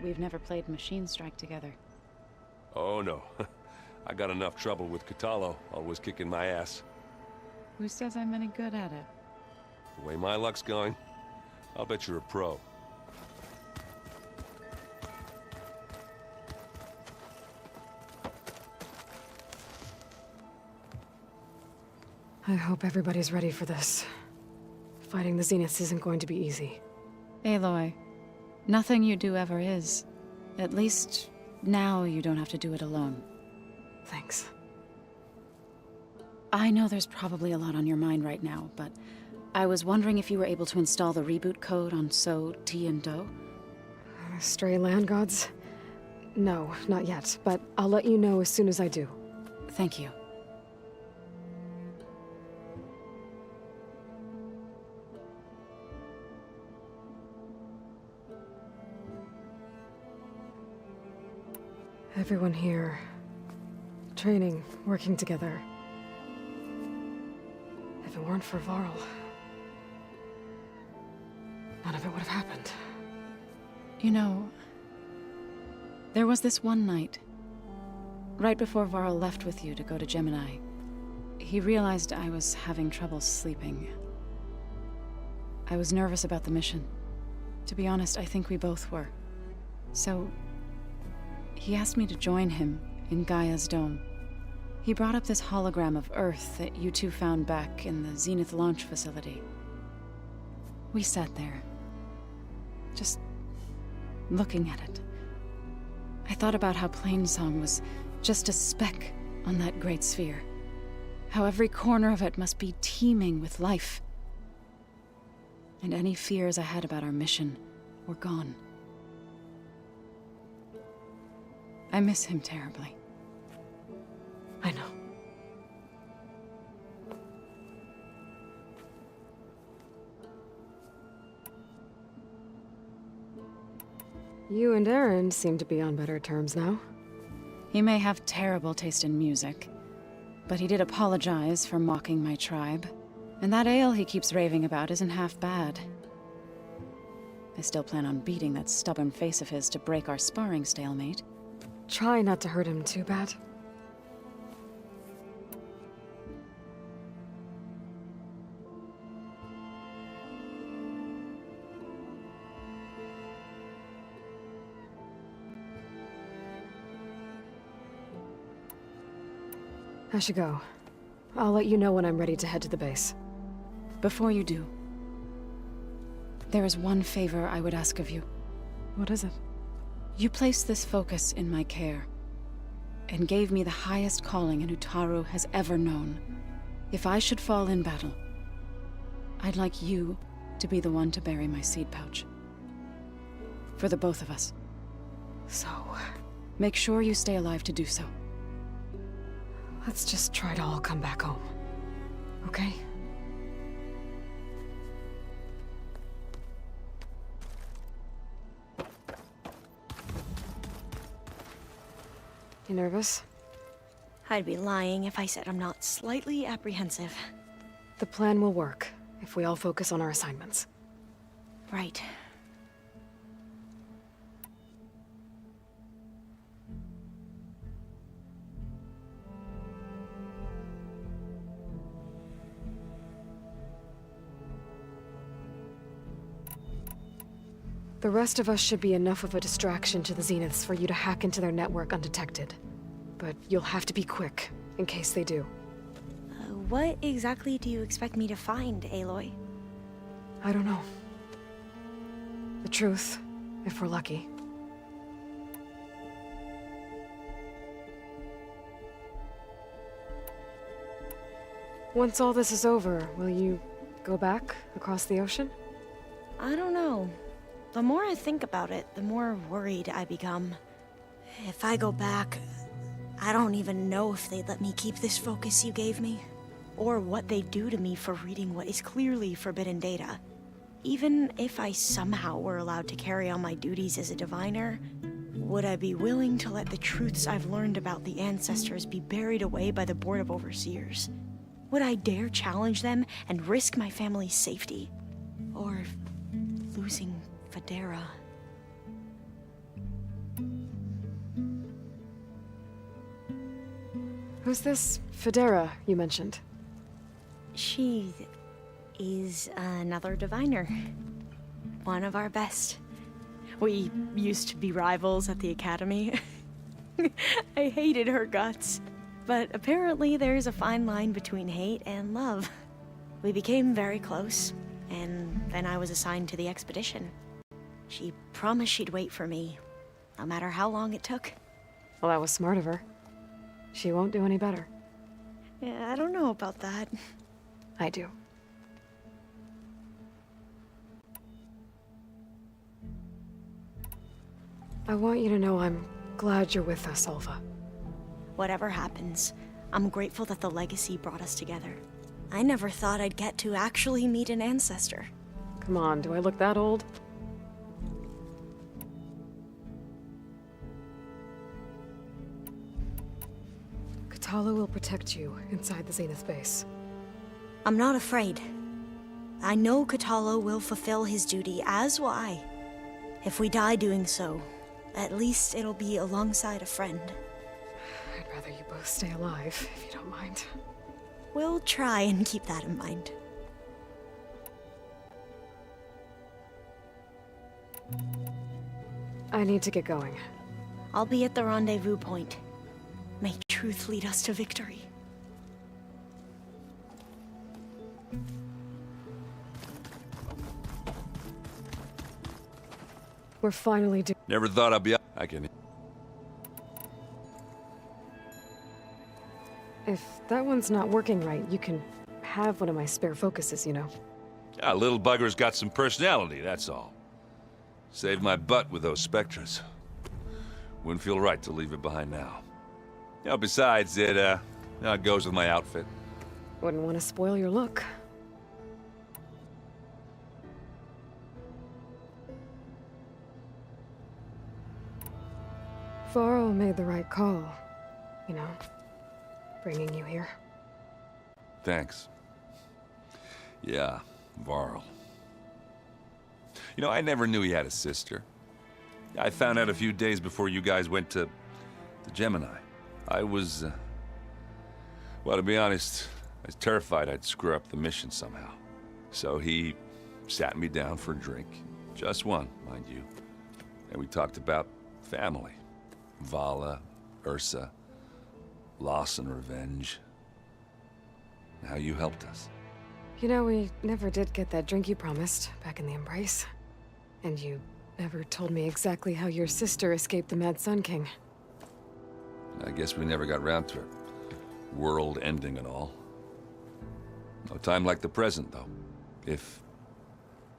we've never played Machine Strike together. Oh no. I got enough trouble with Katalo, always kicking my ass. Who says I'm any good at it? The way my luck's going, I'll bet you're a pro. I hope everybody's ready for this. Fighting the Zeniths isn't going to be easy. Aloy, nothing you do ever is. At least, now you don't have to do it alone. Thanks. I know there's probably a lot on your mind right now, but I was wondering if you were able to install the reboot code on So, T, and Do? Stray land gods? No, not yet, but I'll let you know as soon as I do. Thank you. Everyone here. Training, working together. If it weren't for Varl, none of it would have happened. You know, there was this one night, right before Varl left with you to go to Gemini. He realized I was having trouble sleeping. I was nervous about the mission. To be honest, I think we both were. So, he asked me to join him in Gaia's dome. He brought up this hologram of Earth that you two found back in the Zenith launch facility. We sat there, just looking at it. I thought about how Plainsong was just a speck on that great sphere. How every corner of it must be teeming with life. And any fears I had about our mission were gone. I miss him terribly. I know. You and Aaron seem to be on better terms now. He may have terrible taste in music, but he did apologize for mocking my tribe. And that ale he keeps raving about isn't half bad. I still plan on beating that stubborn face of his to break our sparring stalemate. Try not to hurt him too bad. I should go. I'll let you know when I'm ready to head to the base. Before you do, there is one favor I would ask of you. What is it? You placed this focus in my care, and gave me the highest calling an Utaru has ever known. If I should fall in battle, I'd like you to be the one to bury my seed pouch. For the both of us. So, make sure you stay alive to do so. let's just try to all come back home. Okay? You nervous? I'd be lying if I said I'm not slightly apprehensive. The plan will work, if we all focus on our assignments. Right. The rest of us should be enough of a distraction to the Zeniths for you to hack into their network undetected. But you'll have to be quick, in case they do. What exactly do you expect me to find, Aloy? I don't know. The truth, if we're lucky. Once all this is over, will you go back across the ocean? I don't know. The more I think about it, the more worried I become. If I go back, I don't even know if they'd let me keep this focus you gave me, or what they'd do to me for reading what is clearly forbidden data. Even if I somehow were allowed to carry on my duties as a diviner, would I be willing to let the truths I've learned about the ancestors be buried away by the Board of Overseers? Would I dare challenge them and risk my family's safety? Or losing Federa? Who's this Federa you mentioned? She is another diviner. One of our best. We used to be rivals at the academy. I hated her guts. But apparently there's a fine line between hate and love. We became very close, and then I was assigned to the expedition. She promised she'd wait for me, no matter how long it took. Well, that was smart of her. She won't do any better. Yeah, I don't know about that. I do. I want you to know I'm glad you're with us, Alva. Whatever happens, I'm grateful that the legacy brought us together. I never thought I'd get to actually meet an ancestor. Come on, do I look that old? Katala will protect you inside the Zenith base. I'm not afraid. I know Katalo will fulfill his duty, as will I. If we die doing so, at least it'll be alongside a friend. I'd rather you both stay alive, if you don't mind. We'll try and keep that in mind. I need to get going. I'll be at the rendezvous point. May truth lead us to victory. We're finally doing. Never thought I'd be... I can... If that one's not working right, you can have one of my spare focuses, you know. Yeah, little bugger's got some personality, that's all. Saved my butt with those Spectres. Wouldn't feel right to leave it behind now. You know, besides, it goes with my outfit. Wouldn't want to spoil your look. Varl made the right call, you know, bringing you here. Thanks. Yeah, Varl. You know, I never knew he had a sister. I found out a few days before you guys went to the Gemini. I was, well, to be honest, I was terrified I'd screw up the mission somehow. So he sat me down for a drink. Just one, mind you. And we talked about family. Vala, Ursa, loss and revenge. How you helped us. You know, we never did get that drink you promised back in the Embrace. And you never told me exactly how your sister escaped the Mad Sun King. I guess we never got round to it. World ending and all. No time like the present, though. If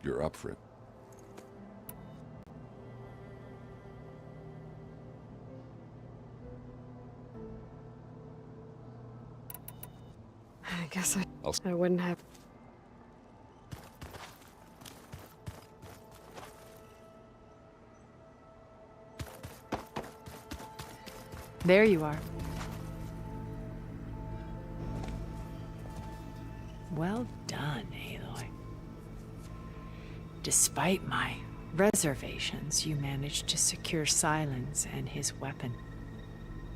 you're up for it. I guess I'll... I wouldn't have... There you are. Well done, Aloy. Despite my reservations, you managed to secure Silence and his weapon.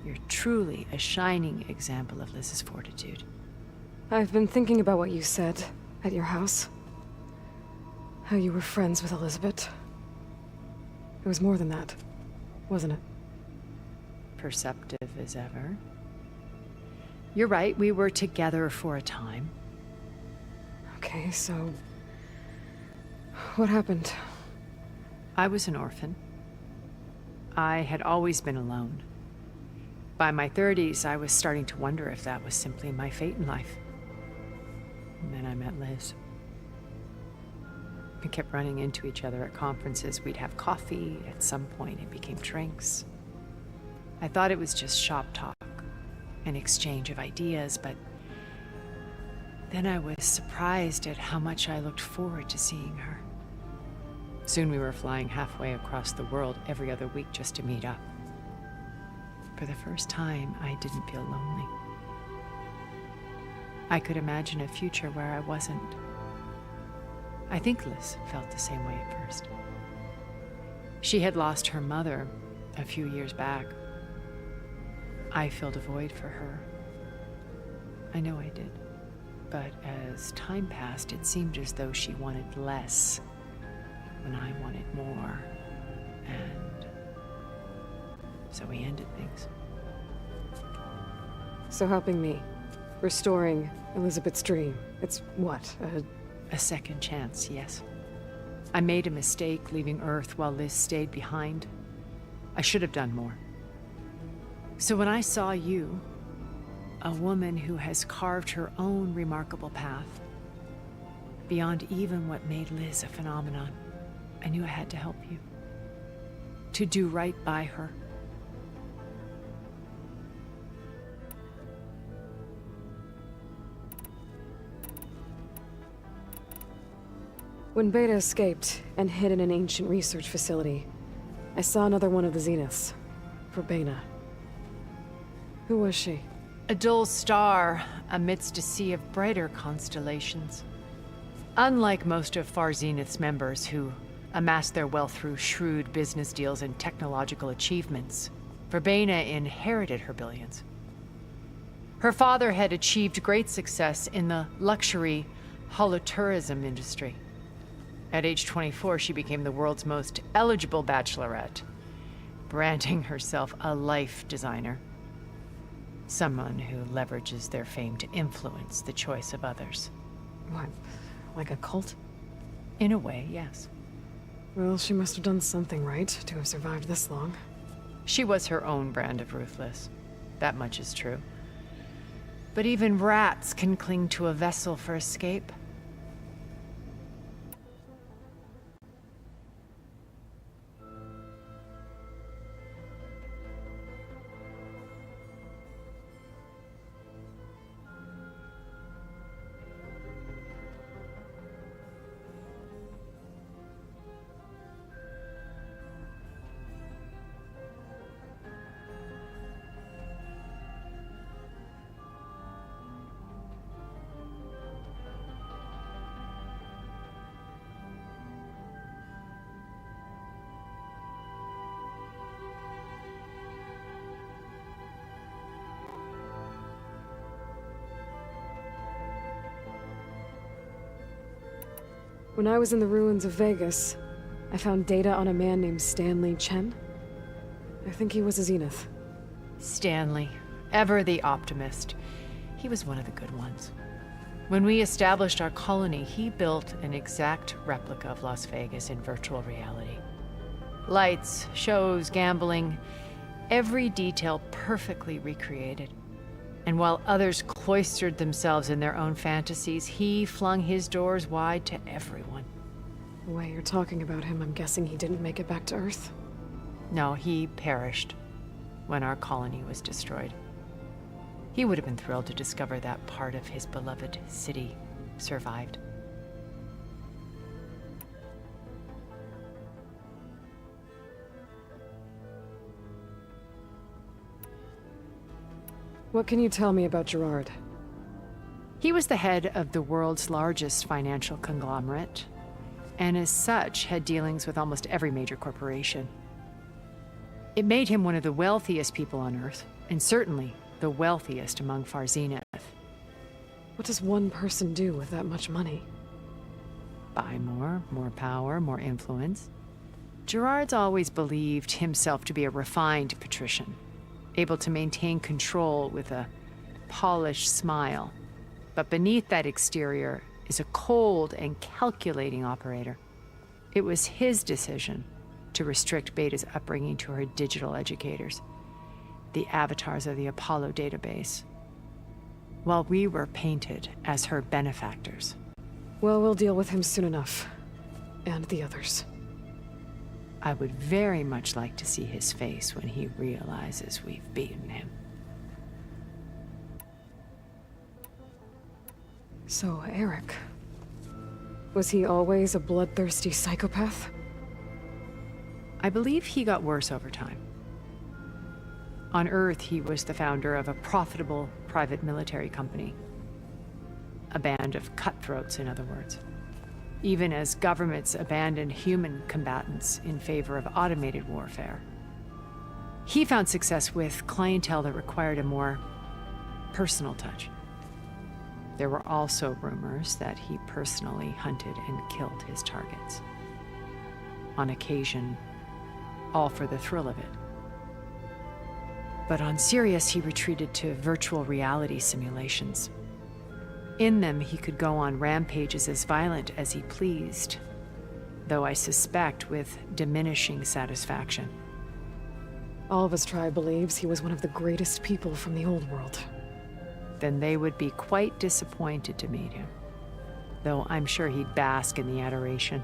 You're truly a shining example of Liz's fortitude. I've been thinking about what you said at your house. How you were friends with Elizabeth. It was more than that, wasn't it? Perceptive as ever. You're right, we were together for a time. Okay, so... what happened? I was an orphan. I had always been alone. By my 30s, I was starting to wonder if that was simply my fate in life. And then I met Liz. We kept running into each other at conferences. We'd have coffee. At some point, it became drinks. I thought it was just shop talk, an exchange of ideas, but then I was surprised at how much I looked forward to seeing her. Soon we were flying halfway across the world every other week just to meet up. For the first time, I didn't feel lonely. I could imagine a future where I wasn't. I think Liz felt the same way at first. She had lost her mother a few years back. I filled a void for her. I know I did. But as time passed, it seemed as though she wanted less when I wanted more. And so we ended things. So helping me, restoring Elizabeth's dream, it's what, A second chance, yes. I made a mistake leaving Earth while Liz stayed behind. I should have done more. So when I saw you, a woman who has carved her own remarkable path, beyond even what made Liz a phenomenon, I knew I had to help you. To do right by her. When Beta escaped and hid in an ancient research facility, I saw another one of the Zeniths, Verbena. Who was she? A dull star amidst a sea of brighter constellations. Unlike most of Far Zenith's members who amassed their wealth through shrewd business deals and technological achievements, Verbena inherited her billions. Her father had achieved great success in the luxury holotourism industry. At age 24, she became the world's most eligible bachelorette, branding herself a life designer. Someone who leverages their fame to influence the choice of others. What, like a cult? In a way, yes. Well, she must have done something right to have survived this long. She was her own brand of ruthless. That much is true. But even rats can cling to a vessel for escape. When I was in the ruins of Vegas, I found data on a man named Stanley Chen. I think he was a Zenith. Stanley, ever the optimist. He was one of the good ones. When we established our colony, he built an exact replica of Las Vegas in virtual reality. Lights, shows, gambling, every detail perfectly recreated. And while others cloistered themselves in their own fantasies, he flung his doors wide to everyone. The way you're talking about him, I'm guessing he didn't make it back to Earth? No, he perished when our colony was destroyed. He would have been thrilled to discover that part of his beloved city survived. What can you tell me about Gerard? He was the head of the world's largest financial conglomerate, and as such had dealings with almost every major corporation. It made him one of the wealthiest people on Earth, and certainly the wealthiest among Far Zenith. What does one person do with that much money? Buy more power, more influence. Gerard's always believed himself to be a refined patrician, able to maintain control with a polished smile. But beneath that exterior is a cold and calculating operator. It was his decision to restrict Beta's upbringing to her digital educators, the avatars of the Apollo database, while we were painted as her benefactors. Well, we'll deal with him soon enough. And the others. I would very much like to see his face when he realizes we've beaten him. So, Eric. Was he always a bloodthirsty psychopath? I believe he got worse over time. On Earth, he was the founder of a profitable private military company. A band of cutthroats, in other words. Even as governments abandoned human combatants in favor of automated warfare. He found success with clientele that required a more personal touch. There were also rumors that he personally hunted and killed his targets. On occasion, all for the thrill of it. But on Sirius, he retreated to virtual reality simulations. In them, he could go on rampages as violent as he pleased, though I suspect with diminishing satisfaction. All of his tribe believes he was one of the greatest people from the old world. Then they would be quite disappointed to meet him, though I'm sure he'd bask in the adoration.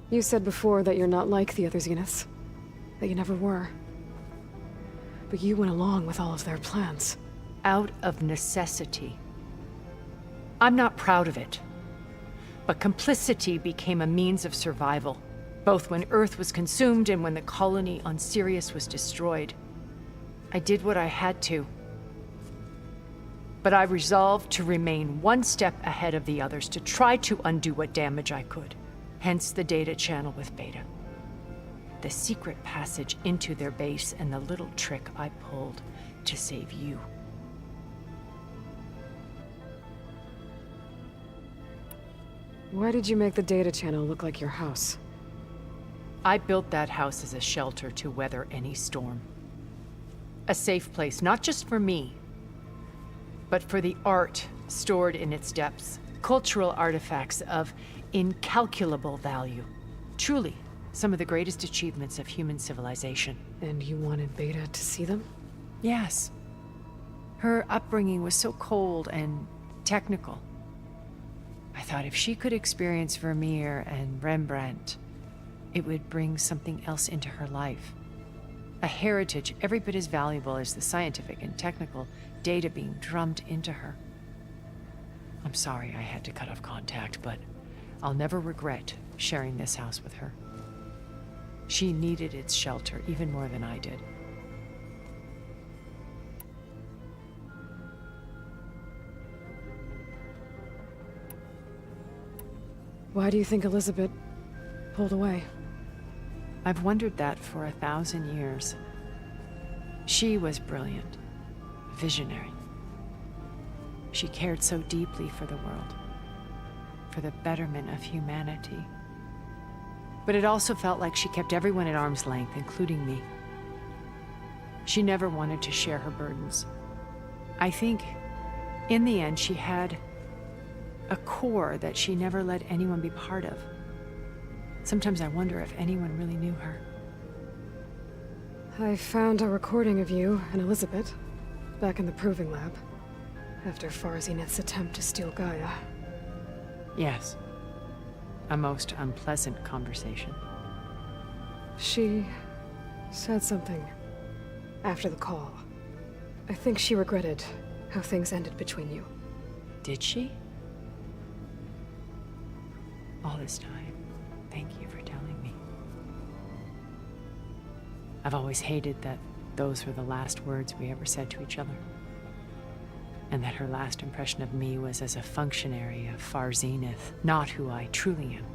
You said before that you're not like the other Zeniths. That you never were. But you went along with all of their plans. Out of necessity. I'm not proud of it. But complicity became a means of survival, both when Earth was consumed and when the colony on Sirius was destroyed. I did what I had to. But I resolved to remain one step ahead of the others, to try to undo what damage I could. Hence the data channel with Beta. The secret passage into their base and the little trick I pulled to save you. Why did you make the data channel look like your house? I built that house as a shelter to weather any storm. A safe place, not just for me, but for the art stored in its depths. Cultural artifacts of incalculable value. Truly, some of the greatest achievements of human civilization. And you wanted Beta to see them? Yes. Her upbringing was so cold and technical. I thought if she could experience Vermeer and Rembrandt, it would bring something else into her life. A heritage every bit as valuable as the scientific and technical data being drummed into her. I'm sorry I had to cut off contact, but I'll never regret sharing this house with her. She needed its shelter even more than I did. Why do you think Elizabeth pulled away? I've wondered that for 1,000 years. She was brilliant, visionary. She cared so deeply for the world, for the betterment of humanity. But it also felt like she kept everyone at arm's length, including me. She never wanted to share her burdens. I think, in the end, she had a core that she never let anyone be part of. Sometimes I wonder if anyone really knew her. I found a recording of you and Elizabeth back in the proving lab after Farzineth's attempt to steal Gaia. Yes. A most unpleasant conversation. She said something after the call. I think she regretted how things ended between you. Did she? All this time, thank you for telling me. I've always hated that those were the last words we ever said to each other. And that her last impression of me was as a functionary of Far Zenith, not who I truly am.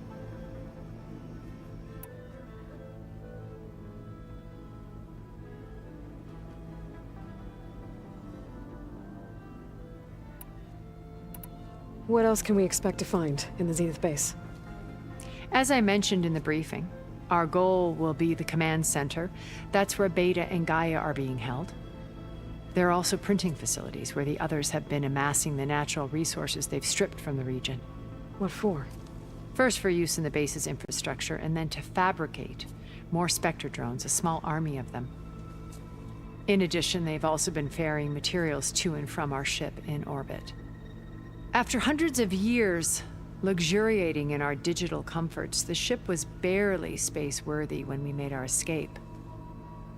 What else can we expect to find in the Zenith base? As I mentioned in the briefing, our goal will be the command center. That's where Beta and Gaia are being held. There are also printing facilities where the others have been amassing the natural resources they've stripped from the region. What for? First for use in the base's infrastructure, and then to fabricate more Spectre drones, a small army of them. In addition, they've also been ferrying materials to and from our ship in orbit. After hundreds of years luxuriating in our digital comforts, the ship was barely space-worthy when we made our escape.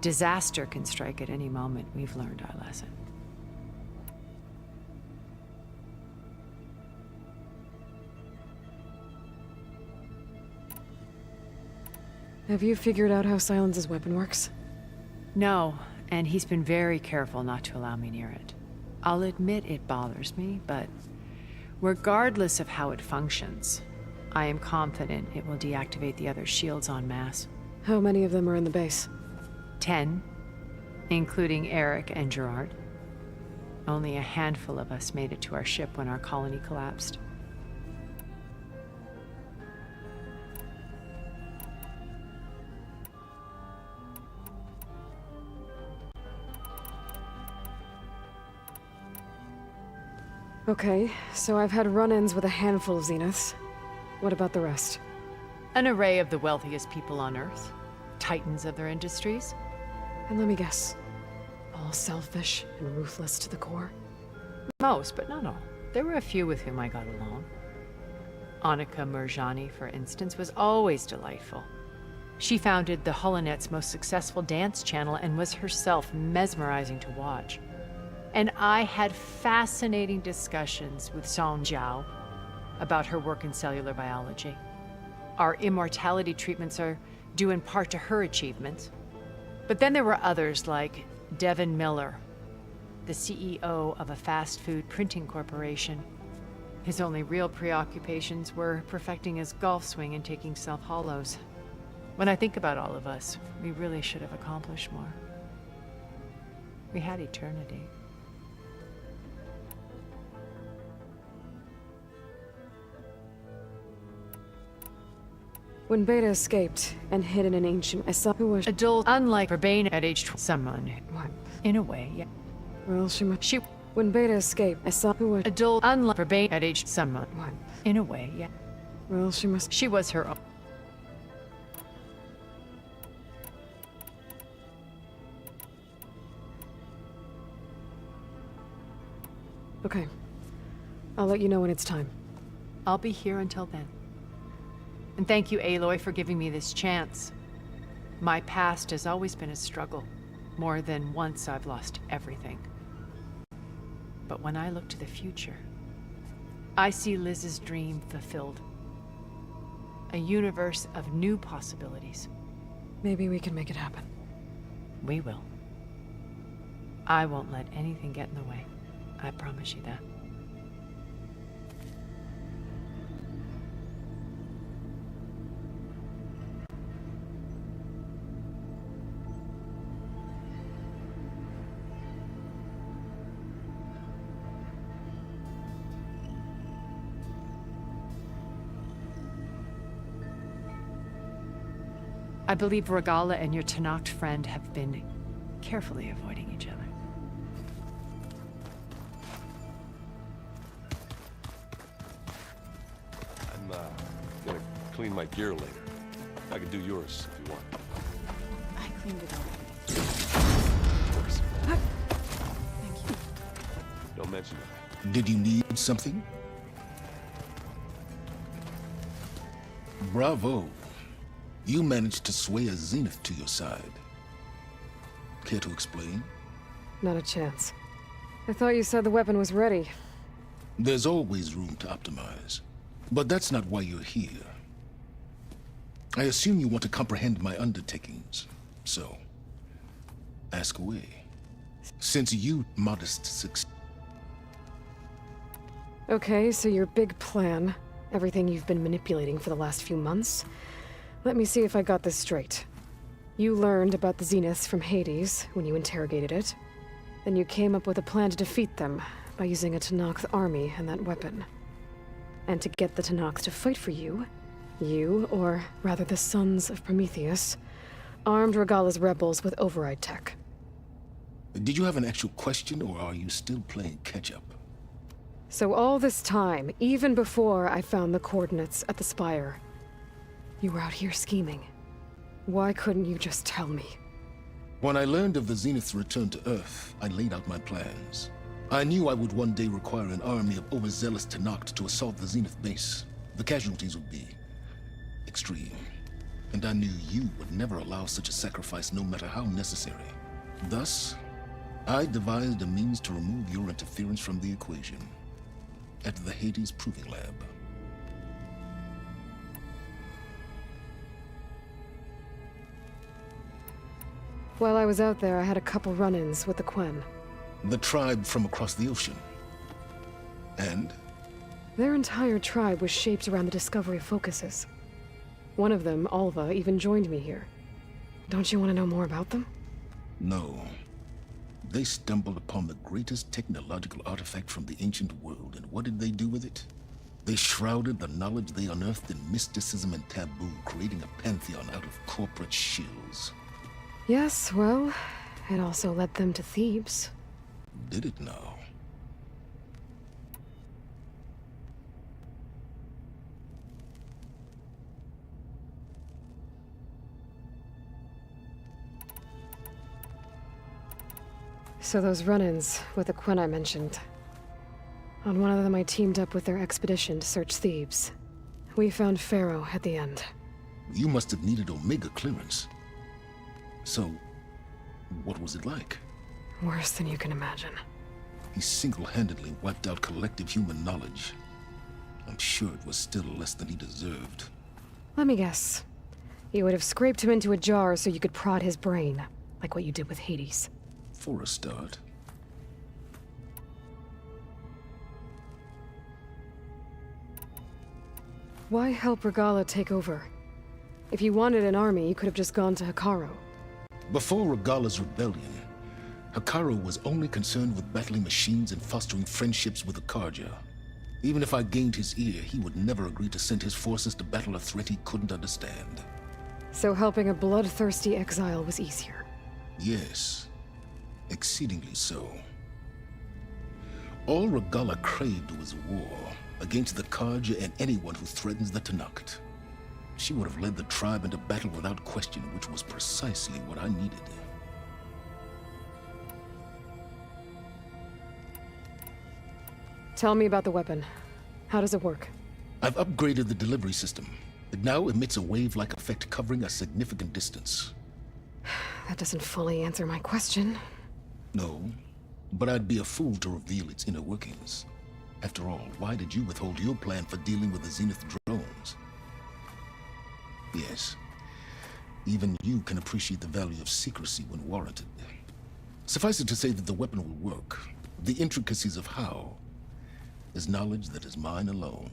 Disaster can strike at any moment. We've learned our lesson. Have you figured out how Silence's weapon works? No, and he's been very careful not to allow me near it. I'll admit it bothers me, but regardless of how it functions, I am confident it will deactivate the other shields en masse. How many of them are in the base? 10, including Eric and Gerard. Only a handful of us made it to our ship when our colony collapsed. Okay, so I've had run-ins with a handful of Zeniths. What about the rest? An array of the wealthiest people on Earth, titans of their industries. And let me guess, all selfish and ruthless to the core? Most, but not all. There were a few with whom I got along. Annika Murjani, for instance, was always delightful. She founded the Holonet's most successful dance channel and was herself mesmerizing to watch. And I had fascinating discussions with Song Jiao about her work in cellular biology. Our immortality treatments are due in part to her achievements. But then there were others like Devin Miller, the CEO of a fast food printing corporation. His only real preoccupations were perfecting his golf swing and taking self-hollows. When I think about all of us, we really should have accomplished more. We had eternity. When Beta escaped and hid in an ancient, I saw who was. Adult, unlike Urbane at age 12, someone who, What? in a way, yeah. Well, she must. She, When Beta escaped, I saw who was. adult, unlike Urbane at age, someone, What? in a way, yeah. Well, she must. She was her own. Okay. I'll let you know when it's time. I'll be here until then. And thank you, Aloy, for giving me this chance. My past has always been a struggle. More than once I've lost everything. But when I look to the future, I see Liz's dream fulfilled. A universe of new possibilities. Maybe we can make it happen. We will. I won't let anything get in the way. I promise you that. I believe Regala and your Tanakh friend have been carefully avoiding each other. I'm gonna clean my gear later. I can do yours if you want. I cleaned it already. Of course. Thank you. Don't mention it. Did you need something? Bravo. You managed to sway a Zenith to your side. Care to explain? Not a chance. I thought you said the weapon was ready. There's always room to optimize. But that's not why you're here. I assume you want to comprehend my undertakings. So, ask away. Since you modest success. Okay, so your big plan, everything you've been manipulating for the last few months. Let me see if I got this straight. You learned about the Zeniths from Hades when you interrogated it. Then you came up with a plan to defeat them by using a Tanakh army and that weapon. And to get the Tanakh to fight for you, or rather the Sons of Prometheus, armed Regala's rebels with override tech. Did you have an actual question, or are you still playing catch-up? So all this time, even before I found the coordinates at the Spire, you were out here scheming. Why couldn't you just tell me? When I learned of the Zenith's return to Earth, I laid out my plans. I knew I would one day require an army of overzealous Tanakh to assault the Zenith base. The casualties would be extreme. And I knew you would never allow such a sacrifice, no matter how necessary. Thus, I devised a means to remove your interference from the equation. At the Hades Proving Lab. While I was out there, I had a couple run-ins with the Quen. The tribe from across the ocean. And? Their entire tribe was shaped around the discovery of focuses. One of them, Alva, even joined me here. Don't you want to know more about them? No. They stumbled upon the greatest technological artifact from the ancient world, and what did they do with it? They shrouded the knowledge they unearthed in mysticism and taboo, creating a pantheon out of corporate shills. Yes, well, it also led them to Thebes. Did it now? So those run-ins with the Quen I mentioned. On one of them I teamed up with their expedition to search Thebes. We found Pharaoh at the end. You must have needed Omega clearance. So, what was it like? Worse than you can imagine. He single-handedly wiped out collective human knowledge. I'm sure it was still less than he deserved. Let me guess. You would have scraped him into a jar so you could prod his brain, like what you did with Hades. For a start. Why help Regala take over? If you wanted an army, you could have just gone to Hikaru. Before Regala's rebellion, Hikaru was only concerned with battling machines and fostering friendships with the Karja. Even if I gained his ear, he would never agree to send his forces to battle a threat he couldn't understand. So helping a bloodthirsty exile was easier. Yes. Exceedingly so. All Regala craved was war against the Karja and anyone who threatens the Tanakh. She would have led the tribe into battle without question, which was precisely what I needed. Tell me about the weapon. How does it work? I've upgraded the delivery system. It now emits a wave-like effect covering a significant distance. That doesn't fully answer my question. No, but I'd be a fool to reveal its inner workings. After all, why did you withhold your plan for dealing with the Zenith drones? Yes, even you can appreciate the value of secrecy when warranted. Suffice it to say that the weapon will work. The intricacies of how is knowledge that is mine alone.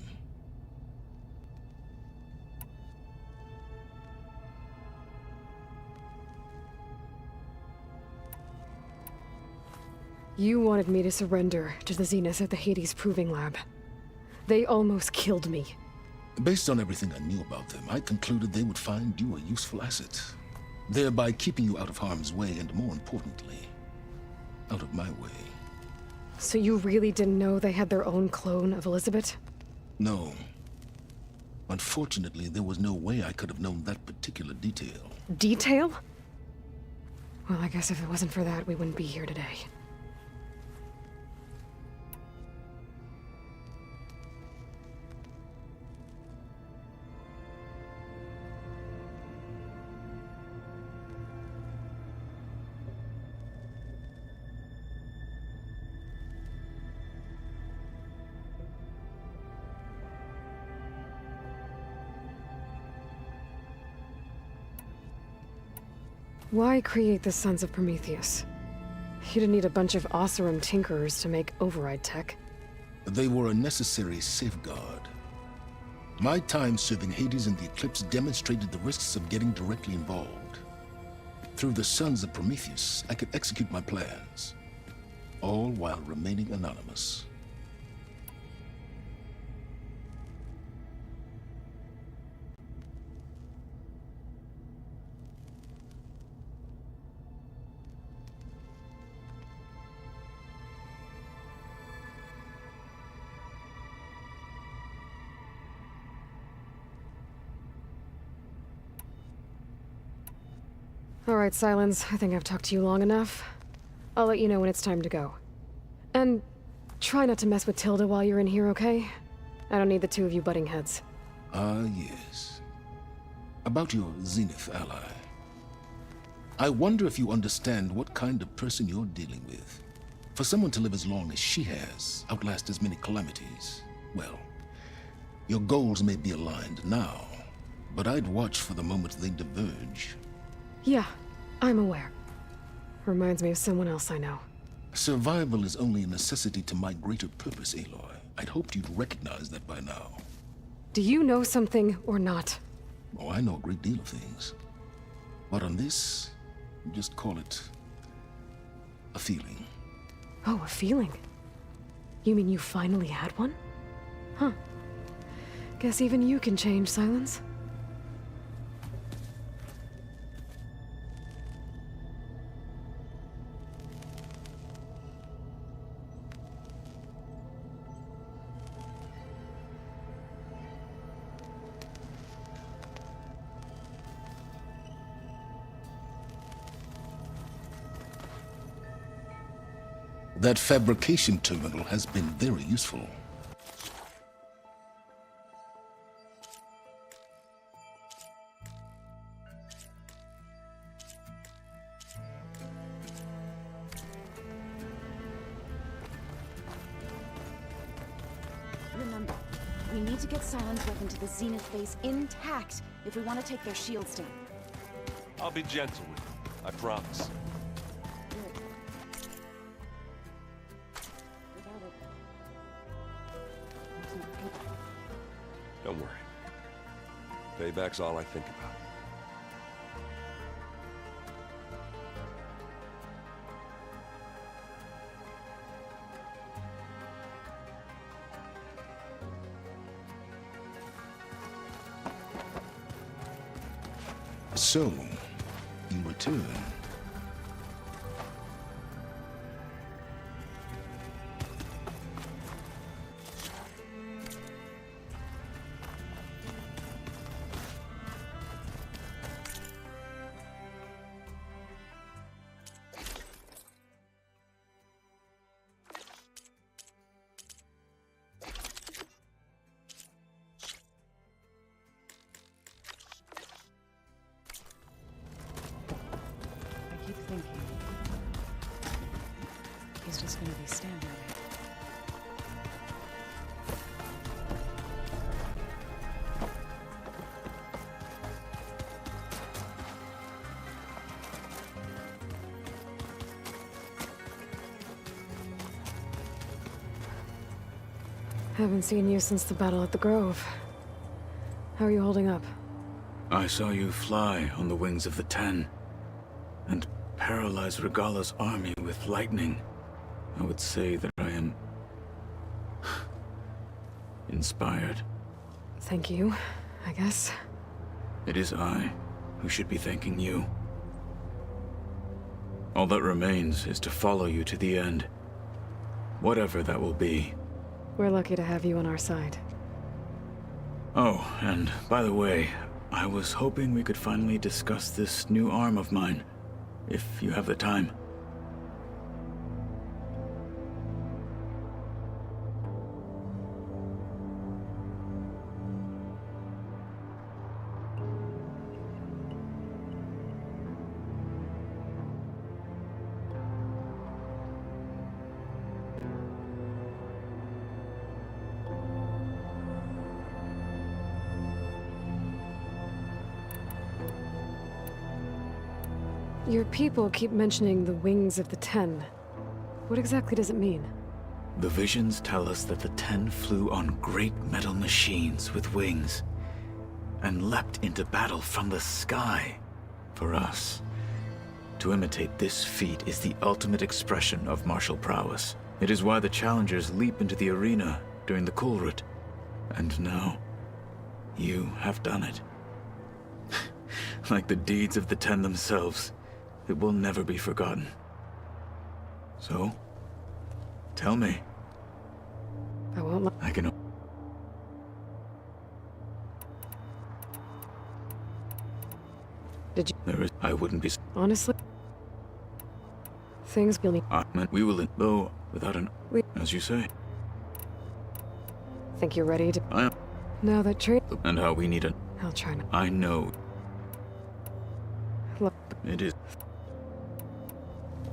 You wanted me to surrender to the Zenith at the Hades Proving Lab. They almost killed me. Based on everything I knew about them, I concluded they would find you a useful asset, thereby keeping you out of harm's way and, more importantly, out of my way. So you really didn't know they had their own clone of Elizabeth? No. Unfortunately, there was no way I could have known that particular detail. Detail? Well, I guess if it wasn't for that, we wouldn't be here today. Why create the Sons of Prometheus? You didn't need a bunch of Oseram tinkerers to make override tech. They were a necessary safeguard. My time serving Hades and the Eclipse demonstrated the risks of getting directly involved. Through the Sons of Prometheus, I could execute my plans, all while remaining anonymous. All right, Silence. I think I've talked to you long enough. I'll let you know when it's time to go. And try not to mess with Tilda while you're in here, okay? I don't need the two of you butting heads. Ah, yes. About your Zenith ally. I wonder if you understand what kind of person you're dealing with. For someone to live as long as she has, outlast as many calamities, well, your goals may be aligned now, but I'd watch for the moment they diverge. Yeah, I'm aware. Reminds me of someone else I know. Survival is only a necessity to my greater purpose, Aloy. I'd hoped you'd recognize that by now. Do you know something or not? Oh, I know a great deal of things. But on this, just call it a feeling. Oh, a feeling. You mean you finally had one? Huh. Guess even you can change, Silence. That fabrication terminal has been very useful. Remember, we need to get Silence weapon to the Zenith base intact if we want to take their shields down. I'll be gentle with you, I promise. Don't worry. Payback's all I think about. So, you return. I keep thinking he's just gonna be standing there. Haven't seen you since the battle at the Grove. How are you holding up? I saw you fly on the wings of the Ten, and paralyze Regala's army with lightning. I would say that I am inspired. Thank you, I guess. It is I who should be thanking you. All that remains is to follow you to the end, whatever that will be. We're lucky to have you on our side. Oh, and by the way, I was hoping we could finally discuss this new arm of mine, if you have the time. Your people keep mentioning the wings of the Ten. What exactly does it mean? The visions tell us that the Ten flew on great metal machines with wings, and leapt into battle from the sky. For us, to imitate this feat is the ultimate expression of martial prowess. It is why the challengers leap into the arena during the Kulrut. And now, you have done it. Like the deeds of the Ten themselves, it will never be forgotten. So, tell me. I won't I can... Did you... There is... I wouldn't be... Honestly? Things will need... We will... Though, without an... We- As you say. Think you're ready to... I am... Now that trade... And how we need a... I'll try not... I know. Look, It is...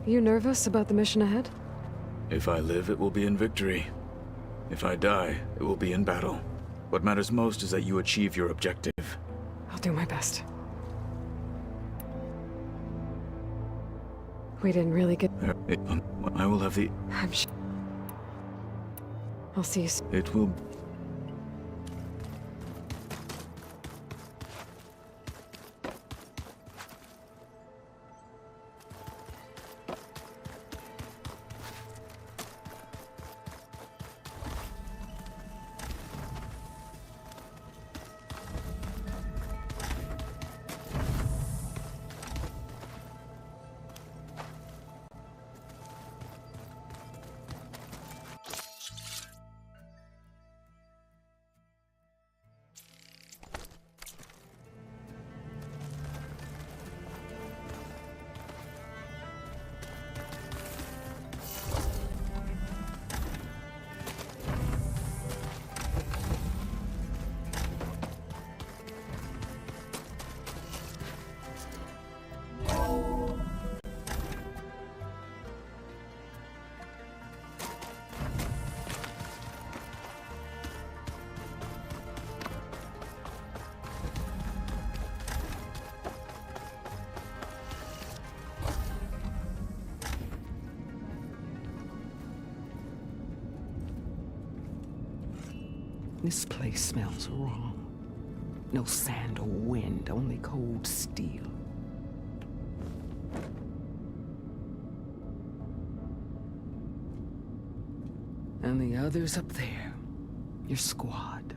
you nervous about the mission ahead? If I live, it will be in victory. If I die, it will be in battle. What matters most is that you achieve your objective. I'll do my best. We didn't really get... I will have the... I'm sure... I'll see you soon. It will... This place smells wrong. No sand or wind, only cold steel. And the others up there. Your squad.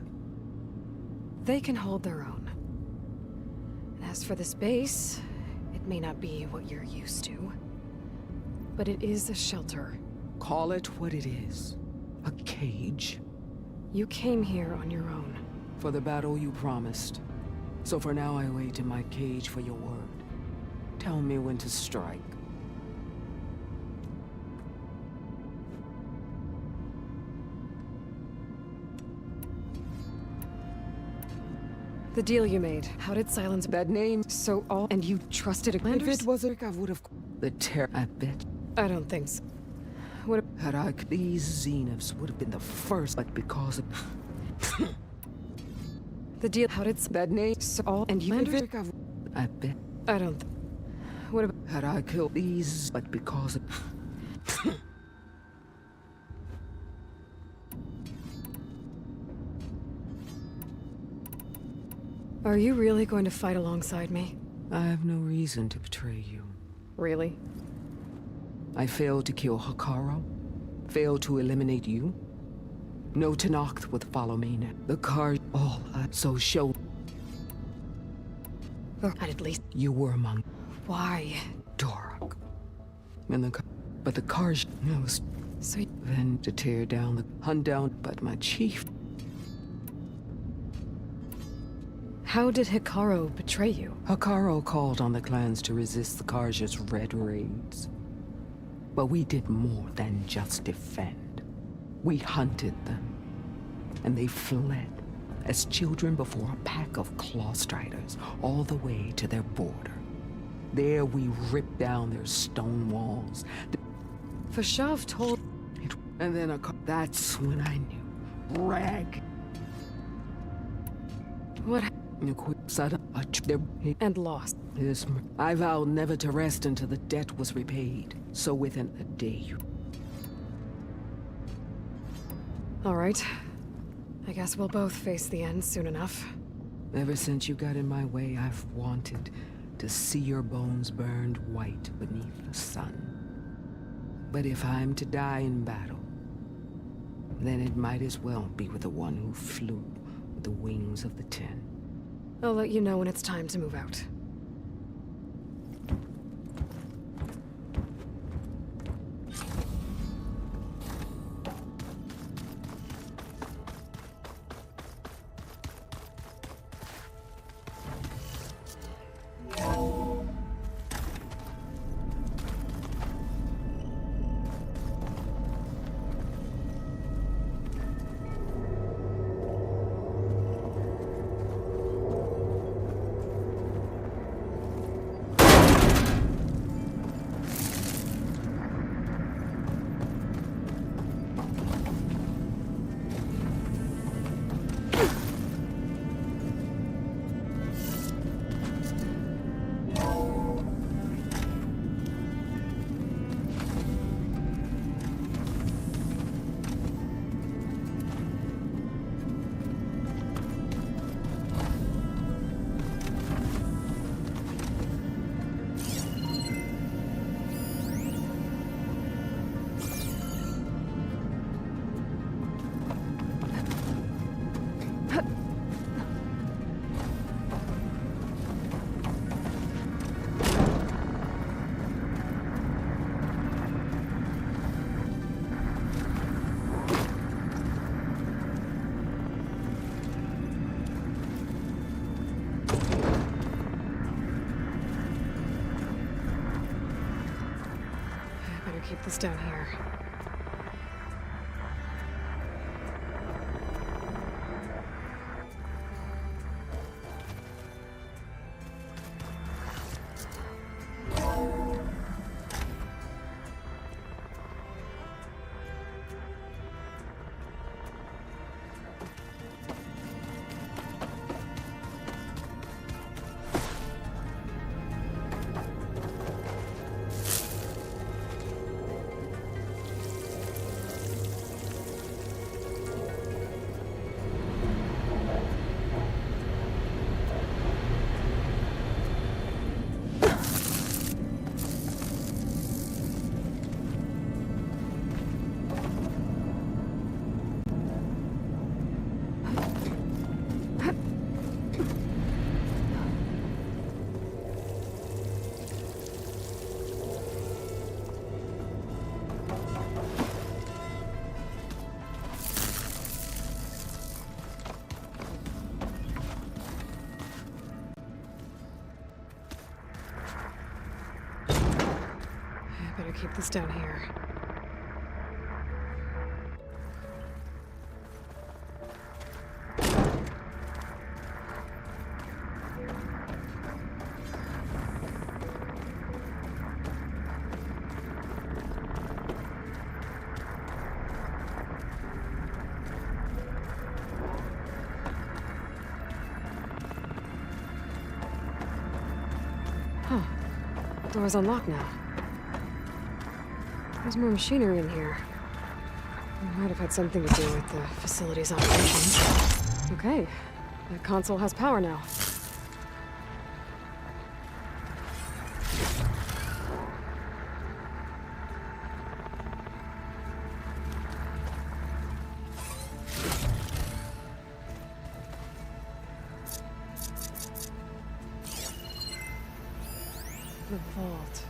They can hold their own. And as for this base, it may not be what you're used to. But it is a shelter. Call it what it is. A cage. You came here on your own. For the battle you promised. So for now I wait in my cage for your word. Tell me when to strike. The deal you made, how did silence That name, so all and you trusted a if it was a I would have the terror, I bet. I don't think so. What Had I these Zeniths would have been the first, but because of the deal how did that name so all and you I bet. I don't what about Had I killed these, but because of Are you really going to fight alongside me? I have no reason to betray you. Really? I failed to kill Hikaru, failed to eliminate you. No Tenakth would follow me now. The car, all I so show Or at least you were among why? dark. And but the cars knows So then to tear down the hunt down, but my chief. how did Hikaru betray you? Hikaru called on the clans to resist the Karja's red raids. But we did more than just defend. We hunted them. And they fled, as children before a pack of claw striders, all the way to their border. There we ripped down their stone walls. Fashav told And then that's when I knew. Rag. what and lost. Yes, I vowed never to rest until the debt was repaid. So within a day. All right. I guess we'll both face the end soon enough. Ever since you got in my way, I've wanted to see your bones burned white beneath the sun. But if I'm to die in battle, then it might as well be with the one who flew with the wings of the Ten. I'll let you know when it's time to move out. Keep this down here. keep this down here. Huh. Door's unlocked now. There's more machinery in here. It might have had something to do with the facility's operations. Okay. The console has power now. The vault.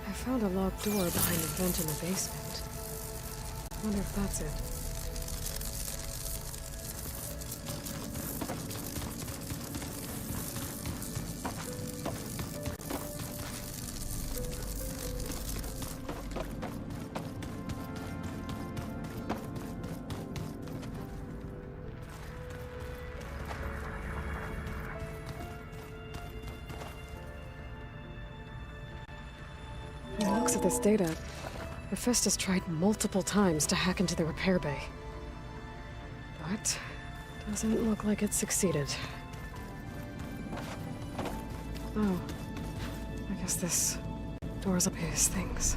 I found a locked door behind the vent in the basement. Wonder if that's it. From the looks of this data, Hephaestus tried multiple times to hack into the repair bay. But doesn't look like it succeeded. Oh. I guess this door's up his things.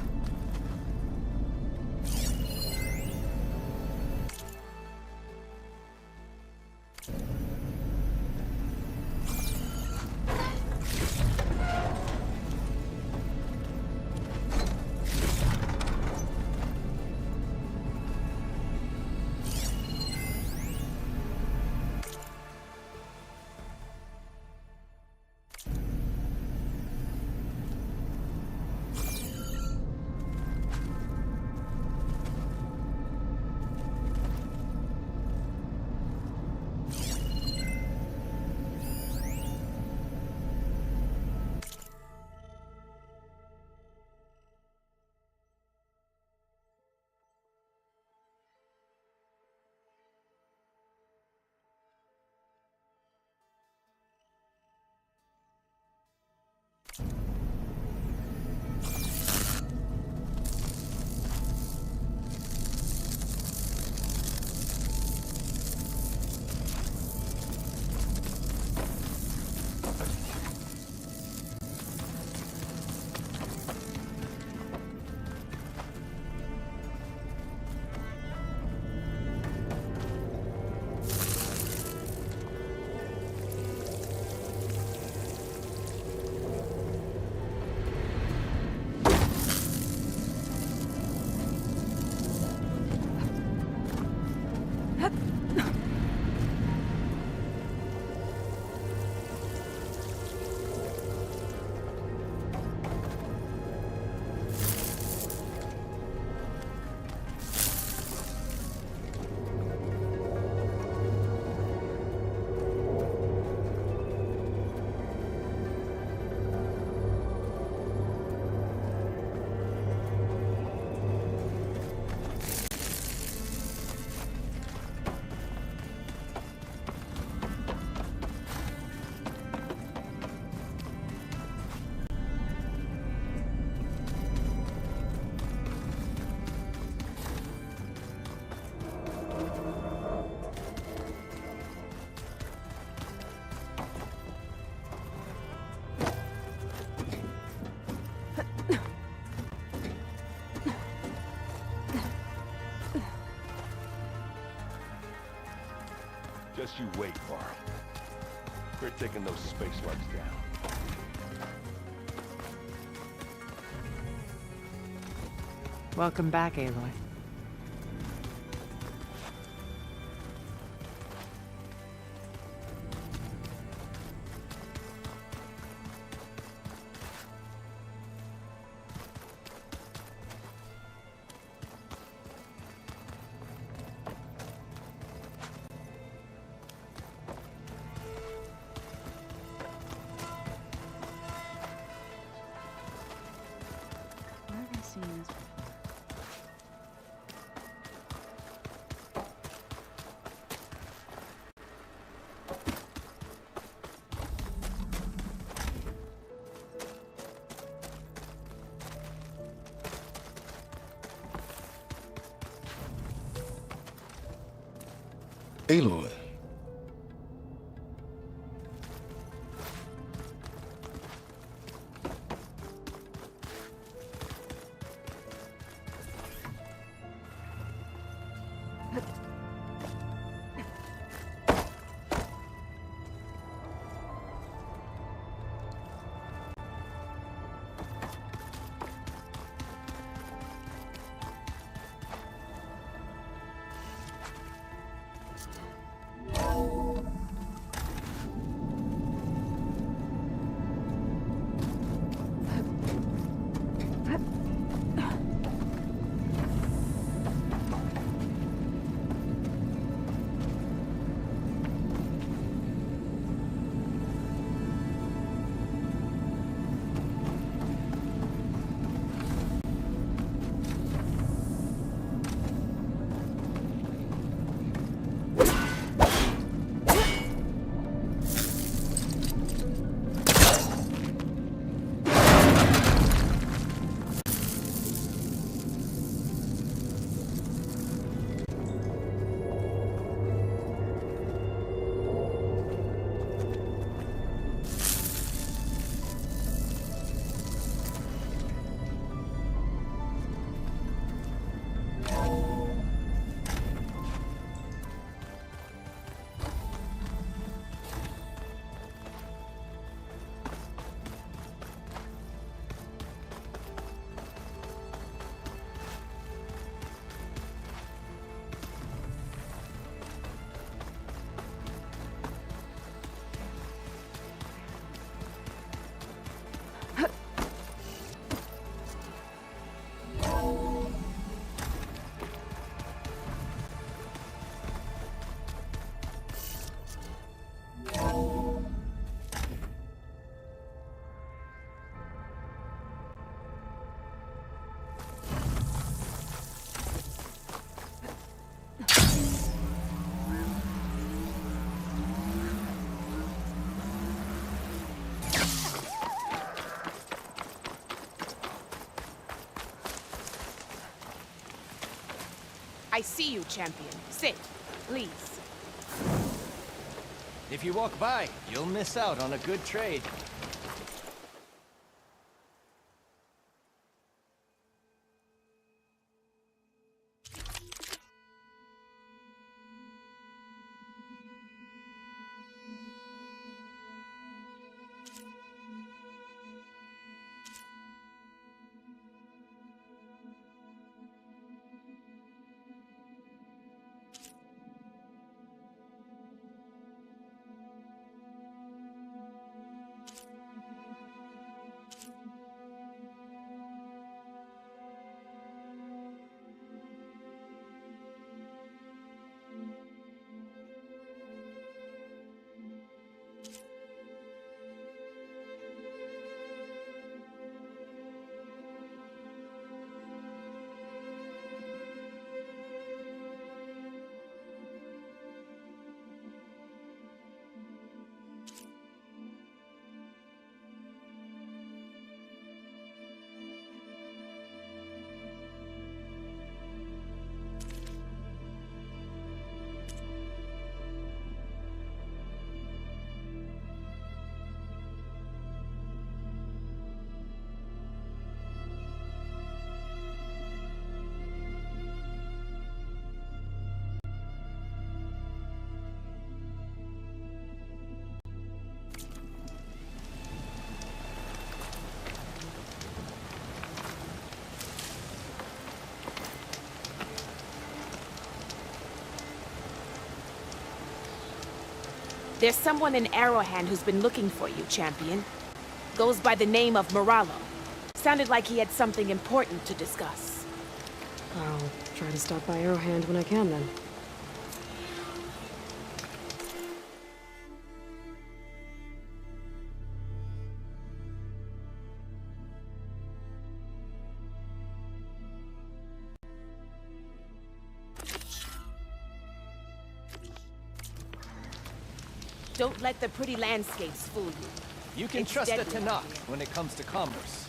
Just you wait, Varl. We're taking those space slugs down. Welcome back, Aloy. Aloy. I see you, champion. Sit, please. If you walk by, you'll miss out on a good trade. There's someone in Arrowhand who's been looking for you, champion. Goes by the name of Moralo. Sounded like he had something important to discuss. I'll try to stop by Arrowhand when I can, then. Don't let the pretty landscapes fool you. You can It's trust a deadly. Tanakh when it comes to commerce.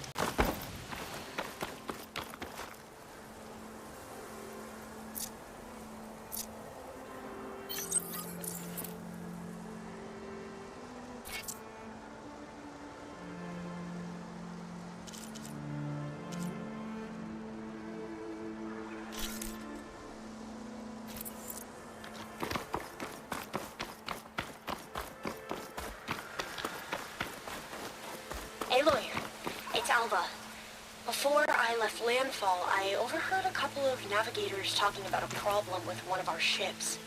Aloy, it's Alva. Before I left landfall, I overheard a couple of navigators talking about a problem with one of our ships.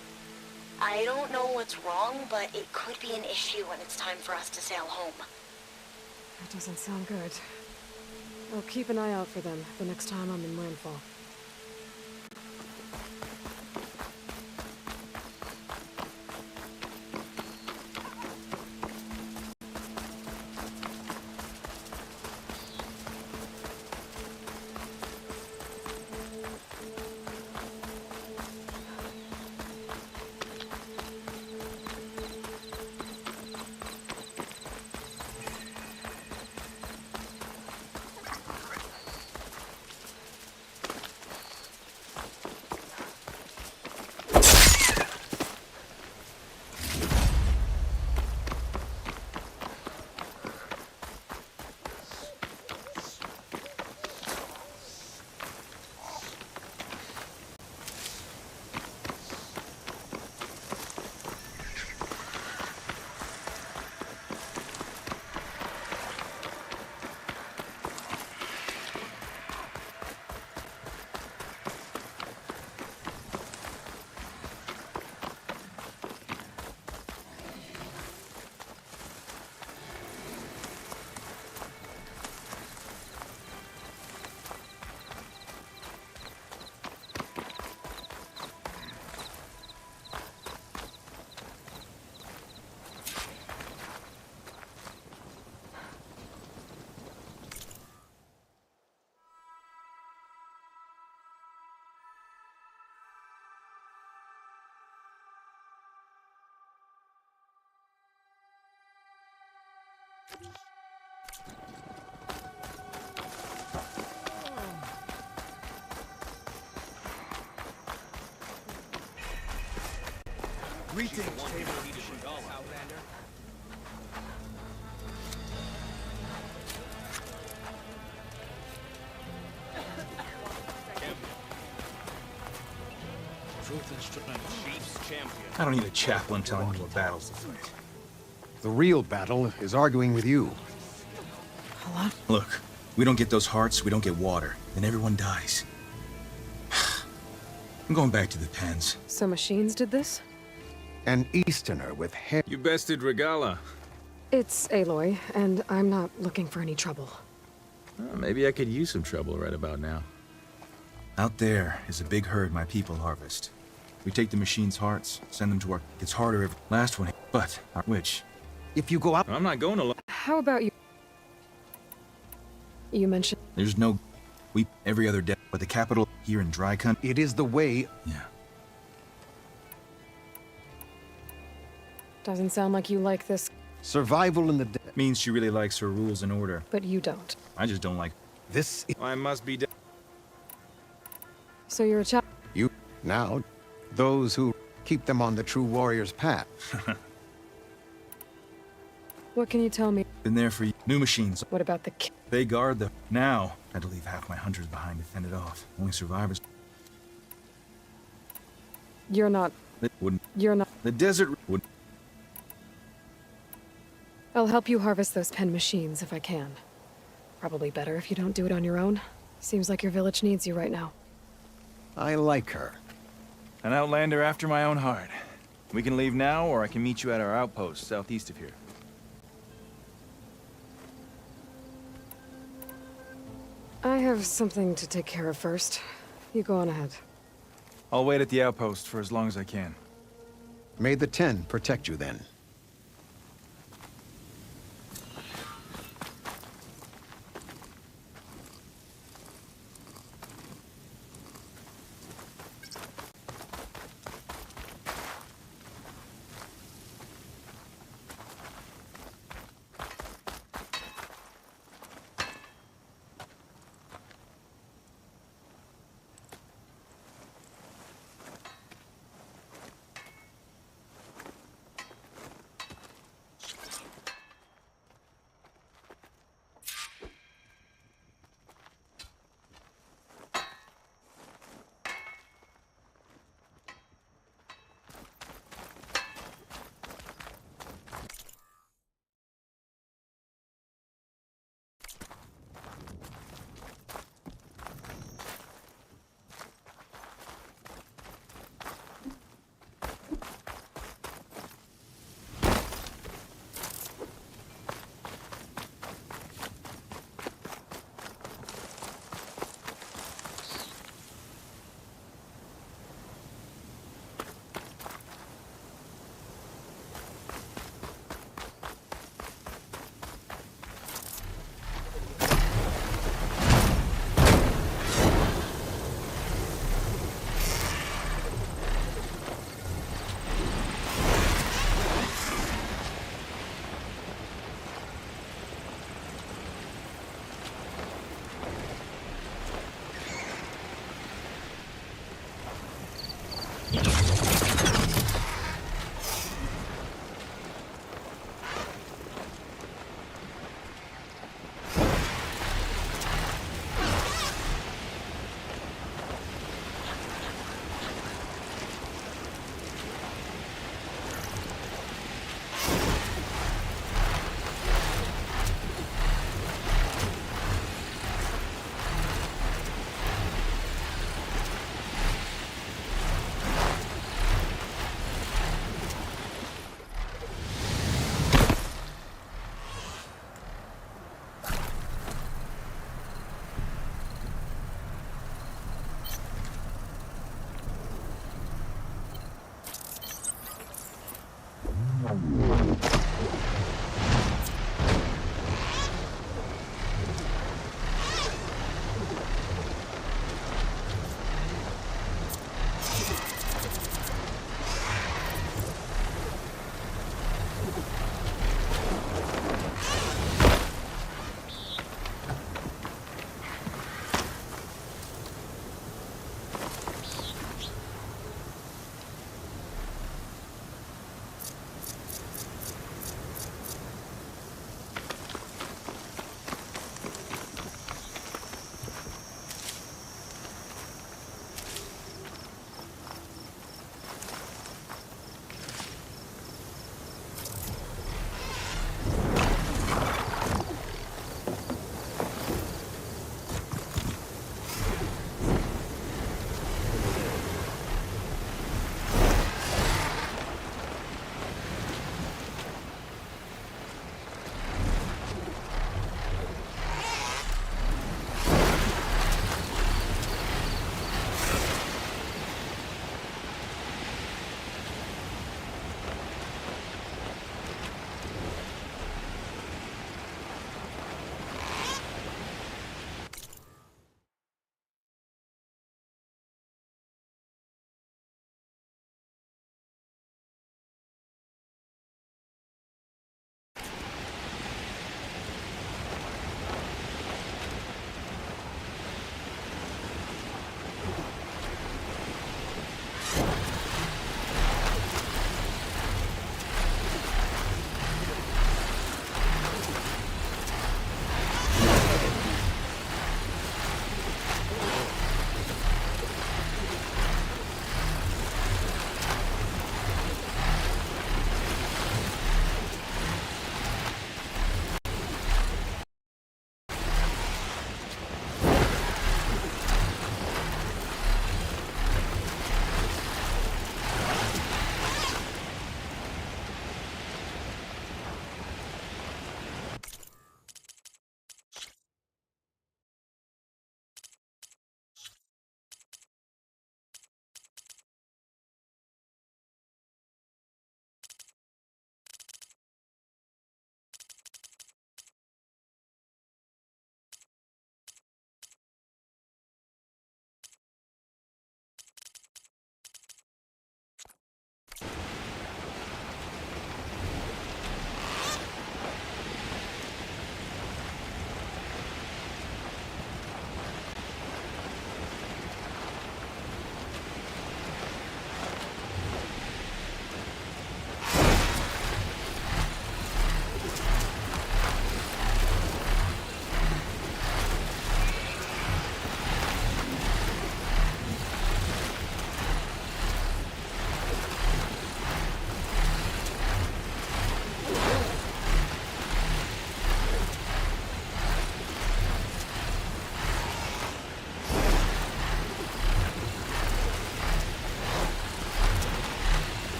I don't know what's wrong, but it could be an issue when it's time for us to sail home. That doesn't sound good. I'll keep an eye out for them the next time I'm in landfall. Greetings, Outlander. I don't need a chaplain telling me what battles to fight. The real battle is arguing with you. Look, we don't get those hearts, we don't get water, then everyone dies. I'm going back to the pens. So machines did this? An Easterner with hair. You bested Regala. It's Aloy, and I'm not looking for any trouble. Maybe I could use some trouble right about now. Out there is a big herd my people harvest. We take the machine's hearts, send them to our... It's harder every... Last one, but... Which? If you go out... I'm not going alone. How about you? You mentioned... There's no... We... Every other day. But the capital here in dry country... It is the way... Yeah. Doesn't sound like you like this. Survival in the... Means she really likes her rules and order. But you don't. I just don't like... This... I must be... So you're a child. You... Now... Those who keep them on the true warrior's path. What can you tell me? Been there for new machines. What about the They guard the... Now, had to leave half my hunters behind to fend it off. Only survivors... You're not... Wouldn't... You're not... The desert would... I'll help you harvest those pen machines if I can. Probably better if you don't do it on your own. Seems like your village needs you right now. I like her. An outlander after my own heart. We can leave now, or I can meet you at our outpost southeast of here. I have something to take care of first. You go on ahead. I'll wait at the outpost for as long as I can. May the 10 protect you then.